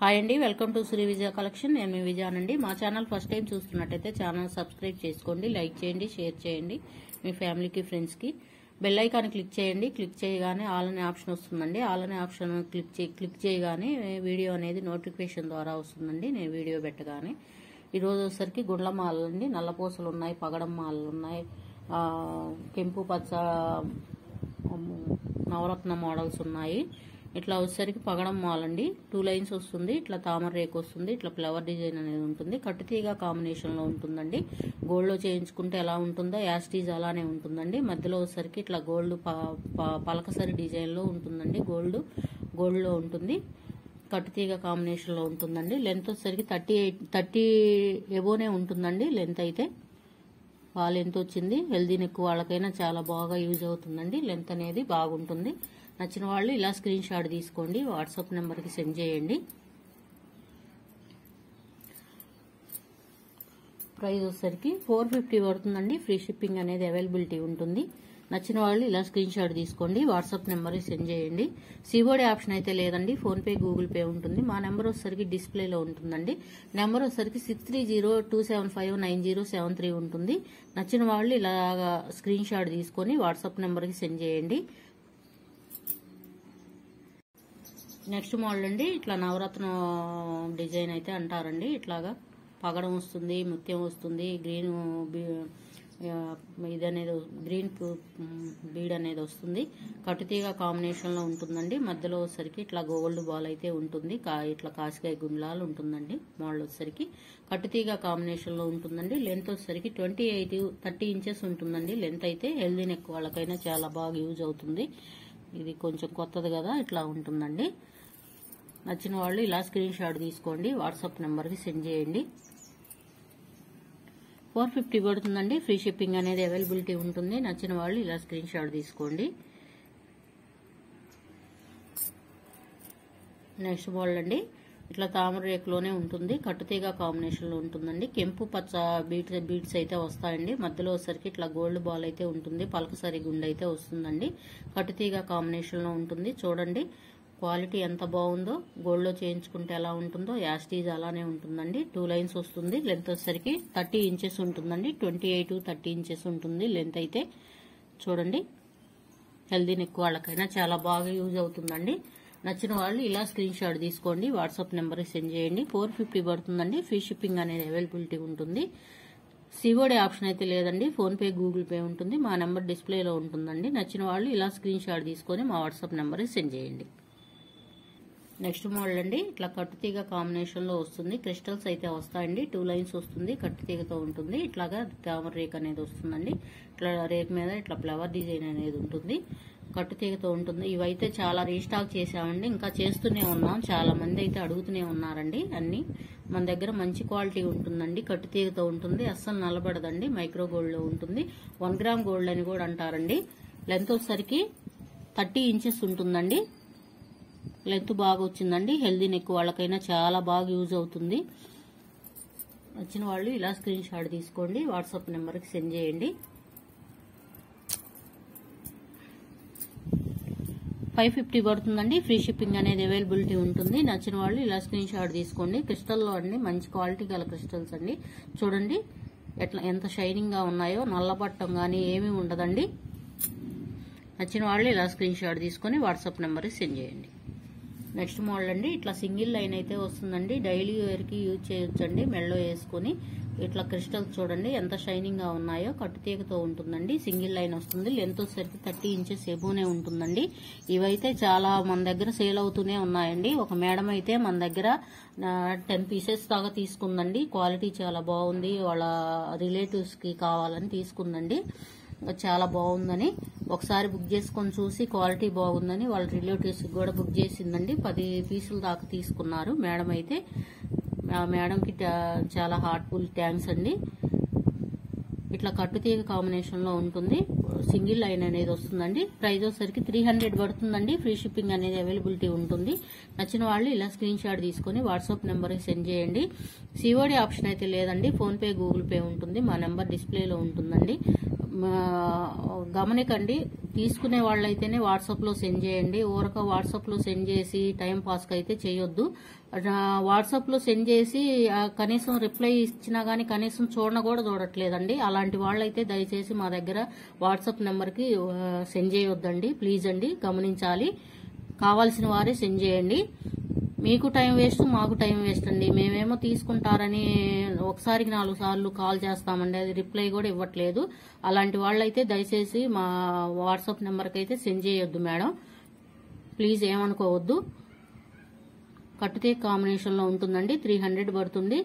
Hi అండి, welcome to Shri Vijaya collection. నేను మీ విజయానండి. మా ఛానల్ ఫస్ట్ టైం చూస్తున్నట్టయితే ఛానల్ సబ్స్క్రైబ్ చేసుకోండి, లైక్ చేయండి, షేర్ చేయండి మీ ఫ్యామిలీకి, ఫ్రెండ్స్కి. బెల్ ఐకాన్ క్లిక్ చేయండి. క్లిక్ చేయగానే ఆల్ అనే ఆప్షన్ వస్తుందండి. ఆల్ అనే ఆప్షన్ క్లిక్ చేయగానే వీడియో అనేది నోటిఫికేషన్ ద్వారా వస్తుందండి. నేను వీడియో పెట్టగానే. ఈరోజు వచ్చేసరికి గుండ్ల మాలలు అండి, నల్లపూసలు ఉన్నాయి, పగడం మాలలు ఉన్నాయి, కెంపు పచ్చ నవరత్న మోడల్స్ ఉన్నాయి. ఇట్లా వచ్చేసరికి పగడం మాల్ అండి, 2 లైన్స్ వస్తుంది. ఇట్లా తామర రేకు వస్తుంది. ఇట్లా ఫ్లవర్ డిజైన్ అనేది ఉంటుంది. కట్టుతీగ కాంబినేషన్ లో ఉంటుందండి. గోల్డ్ లో చేయించుకుంటే ఎలా ఉంటుందో యాస్టీజ్ అలానే ఉంటుందండి. మధ్యలో వచ్చేసరికి ఇట్లా గోల్డ్ పలకసరి డిజైన్ లో ఉంటుందండి. గోల్డ్ లో ఉంటుంది. కట్టుతీగ కాంబినేషన్ లో ఉంటుందండి. లెంత్ వచ్చేసరికి 30 ఎబోనే ఉంటుందండి. లెంత్ అయితే బాగా లెంత్ వచ్చింది. హెల్దీ నెక్ వాళ్ళకైనా చాలా బాగా యూజ్ అవుతుందండి. లెంత్ అనేది బాగుంటుంది. నచ్చిన వాళ్ళు ఇలా స్క్రీన్ షాట్ తీసుకోండి, వాట్సాప్ నెంబర్కి సెండ్ చేయండి. ప్రైస్ వచ్చేసరికి 450 పడుతుందండి. ఫ్రీ షిప్పింగ్ అనేది అవైలబిలిటీ ఉంటుంది. నచ్చిన వాళ్ళు ఇలా స్క్రీన్ షాట్ తీసుకోండి, వాట్సాప్ నెంబర్కి సెండ్ చేయండి. సిఓడి ఆప్షన్ అయితే లేదండి, ఫోన్పే, గూగుల్ పే ఉంటుంది. మా నెంబర్ వచ్చేసరికి డిస్ప్లేలో ఉంటుందండి. నెంబర్ వచ్చేసరికి 6302759073 ఉంటుంది. నచ్చిన వాళ్ళు ఇలా స్క్రీన్ షాట్ తీసుకొని వాట్సాప్ నెంబర్కి సెండ్ చేయండి. నెక్స్ట్ మోడల్ అండి, ఇట్లా నవరత్న డిజైన్ అయితే అంటారండి. ఇట్లాగా పగడం వస్తుంది, ముత్యం వస్తుంది, గ్రీన్ ఇది అనేది గ్రీన్ బీడ్ అనేది వస్తుంది. కట్టుతీగ కాంబినేషన్ లో ఉంటుందండి. మధ్యలో వచ్చేసరికి ఇట్లా గోల్డ్ బాల్ అయితే ఉంటుంది. ఇట్లా కాసికాయ గుండ్లాలు ఉంటుందండి. మోడల్ వచ్చేసరికి కట్టుతీగ కాంబినేషన్ లో ఉంటుందండి. లెంత్ వచ్చేసరికి 30 ఇంచెస్ ఉంటుందండి. లెంత్ అయితే హెల్దీ నెక్ వాళ్ళకైనా చాలా బాగా యూజ్ అవుతుంది. ఇది కొంచెం కొత్తది కదా, ఇట్లా ఉంటుందండి. నచ్చిన వాళ్ళు ఇలా స్క్రీన్ షాట్ తీసుకోండి, వాట్సాప్ నెంబర్కి సెండ్ చేయండి. 450 పడుతుందండి. ఫ్రీ షిప్పింగ్ అనేది అవైలబిలిటీ ఉంటుంది. నచ్చిన వాళ్ళు ఇలా స్క్రీన్ షాట్ తీసుకోండి. నెక్స్ట్ మోడల్ అండి, ఇట్లా తామర రేకులోనే ఉంటుంది. కట్టుతీగ కాంబినేషన్ లో ఉంటుందండి. కెంపు పచ్చ బీడ్స్ అయితే వస్తాయండి. మధ్యలో వచ్చేసరికి ఇట్లా గోల్డ్ బాల్ అయితే ఉంటుంది. పలకసరి గుండె అయితే వస్తుందండి. కట్టుతీగ కాంబినేషన్ లో ఉంటుంది. చూడండి క్వాలిటీ ఎంత బాగుందో. గోల్డ్ లో చేయించుకుంటే ఎలా ఉంటుందో యాస్టీజ్ అలానే ఉంటుందండి. 2 లైన్స్ వస్తుంది. లెంత్ వచ్చేసరికి 30 ఇంచెస్ ఉంటుందండి. 28-30 ఇంచెస్ ఉంటుంది లెంత్ అయితే. చూడండి హెల్దీ నెక్ వాళ్ళకైనా చాలా బాగా యూజ్ అవుతుందండి. నచ్చిన వాళ్ళు ఇలా స్క్రీన్ షాట్ తీసుకోండి, వాట్సాప్ నెంబర్కి సెండ్ చేయండి. 450 పడుతుందండి. ఫ్రీ షిప్పింగ్ అనేది అవైలబిలిటీ ఉంటుంది. సిఓడి ఆప్షన్ అయితే లేదండి, ఫోన్పే, గూగుల్ పే ఉంటుంది. మా నెంబర్ డిస్ప్లేలో ఉంటుందండి. నచ్చిన వాళ్ళు ఇలా స్క్రీన్ షాట్ తీసుకొని మా వాట్సాప్ నెంబర్కి సెండ్ చేయండి. నెక్స్ట్ మోడల్ అండి, ఇట్లా కట్టుతీగ కాంబినేషన్ లో వస్తుంది. క్రిస్టల్స్ అయితే వస్తాయండి. 2 లైన్స్ వస్తుంది. కట్టుతీగతో ఉంటుంది. ఇట్లాగా తామర రేక్ అనేది వస్తుందండి. ఇట్లా రేక్ మీద ఇట్లా ఫ్లవర్ డిజైన్ అనేది ఉంటుంది. కట్టుతీగతో ఉంటుంది. ఇవైతే చాలా రీస్టాక్ చేసామండి, ఇంకా చేస్తూనే ఉన్నాం. చాలా మంది అయితే అడుగుతూనే ఉన్నారండి. అన్ని మన దగ్గర మంచి క్వాలిటీ ఉంటుందండి. కట్టుతీగతో ఉంటుంది. అస్సలు నల్లబడదండి. మైక్రో గోల్డ్ లో ఉంటుంది. 1 గ్రామ్ గోల్డ్ అని కూడా అంటారండి. లెంత్ వచ్చేసరికి 30 ఇంచెస్ ఉంటుందండి. లెంత్ బాగా వచ్చిందండి. హెల్దీ నెక్ వాళ్ళకైనా చాలా బాగా యూజ్ అవుతుంది. నచ్చిన వాళ్ళు ఇలా స్క్రీన్ షాట్ తీసుకోండి, వాట్సాప్ నెంబర్కి సెండ్ చేయండి. 550 పడుతుందండి. ఫ్రీ షిప్పింగ్ అనేది అవైలబిలిటీ ఉంటుంది. నచ్చిన వాళ్ళు ఇలా స్క్రీన్ షాట్ తీసుకోండి. క్రిస్టల్లో అండి, మంచి క్వాలిటీ గల క్రిస్టల్స్ అండి. చూడండి ఎట్లా ఎంత షైనింగ్ గా ఉన్నాయో. నల్లబట్టం కానీ ఏమీ ఉండదండి. నచ్చిన వాళ్ళు ఇలా స్క్రీన్ షాట్ తీసుకొని వాట్సాప్ నెంబర్కి సెండ్ చేయండి. నెక్స్ట్ మోడల్ అండి, ఇట్లా సింగిల్ లైన్ అయితే వస్తుందండి. డైలీ వేర్ కి యూజ్ చేయొచ్చండి. మెడలో వేసుకుని ఇట్లా క్రిస్టల్స్ చూడండి ఎంత షైనింగ్ గా ఉన్నాయో. కట్టుతీగతో ఉంటుందండి. సింగిల్ లైన్ వస్తుంది. లెంత్ వచ్చేసరికి 30 ఇంచెస్ ఎబోనే ఉంటుందండి. ఇవైతే చాలా మన దగ్గర సేల్ అవుతూనే ఉన్నాయండి. ఒక మేడం అయితే మన దగ్గర 10 పీసెస్ దాకా తీసుకుందండి. క్వాలిటీ చాలా బాగుంది. వాళ్ళ రిలేటివ్స్ కి కావాలని తీసుకుందండి. చాలా బాగుందని ఒకసారి బుక్ చేసుకొని చూసి క్వాలిటీ బాగుందని వాళ్ళ రిలేటివ్స్ కూడా బుక్ చేసిందండి. 10 పీసులు దాకా తీసుకున్నారు మేడం అయితే. మేడంకి చాలా హార్ట్ఫుల్ థ్యాంక్స్ అండి. ఇట్లా కట్టుతీగ కాంబినేషన్ లో ఉంటుంది. సింగిల్ లైన్ అనేది వస్తుందండి. ప్రైస్ వచ్చేసరికి 300 పడుతుందండి. ఫ్రీ షిప్పింగ్ అనేది అవైలబిలిటీ ఉంటుంది. నచ్చిన వాళ్ళు ఇలా స్క్రీన్ షాట్ తీసుకొని వాట్సాప్ నెంబర్కి సెండ్ చేయండి. సిఓడి ఆప్షన్ అయితే లేదండి, ఫోన్పే, గూగుల్ పే ఉంటుంది. మా నెంబర్ డిస్ప్లేలో ఉంటుందండి. గమనికండి, తీసుకునే వాళ్ళైతేనే వాట్సాప్ లో సెండ్ చేయండి. ఊరక వాట్సాప్ లో సెండ్ చేసి టైం పాస్ అయితే చేయొద్దు. వాట్సాప్ లో సెండ్ చేసి కనీసం రిప్లై ఇచ్చినా గానీ కనీసం చూడట్లేదండి. అలాంటి వాళ్ళైతే దయచేసి మా దగ్గర వాట్సాప్ నెంబర్ కి సెండ్ చేయొద్దండి. ప్లీజ్ అండి, గమనించాలి. కావాల్సిన వారే సెండ్ చేయండి. మీకు టైం వేస్ట్, మాకు టైం వేస్ట్ అండి. మేమేమో తీసుకుంటారని ఒకసారికి 4 సార్లు కాల్ చేస్తామండి, అది రిప్లై కూడా ఇవ్వట్లేదు. అలాంటి వాళ్ళైతే దయచేసి మా వాట్సాప్ నెంబర్కి అయితే సెండ్ చేయొద్దు మేడం, ప్లీజ్ ఏమనుకోవద్దు. కట్టుతీగ కాంబినేషన్ లో ఉంటుందండి, 300 పడుతుంది.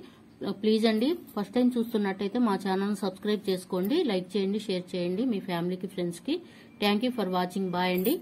ప్లీజ్ అండి, ఫస్ట్ టైం చూస్తున్నట్టయితే మా ఛానల్ సబ్స్క్రైబ్ చేసుకోండి, లైక్ చేయండి, షేర్ చేయండి మీ ఫ్యామిలీకి, ఫ్రెండ్స్ కి. Thank you for watching. Bye అండి.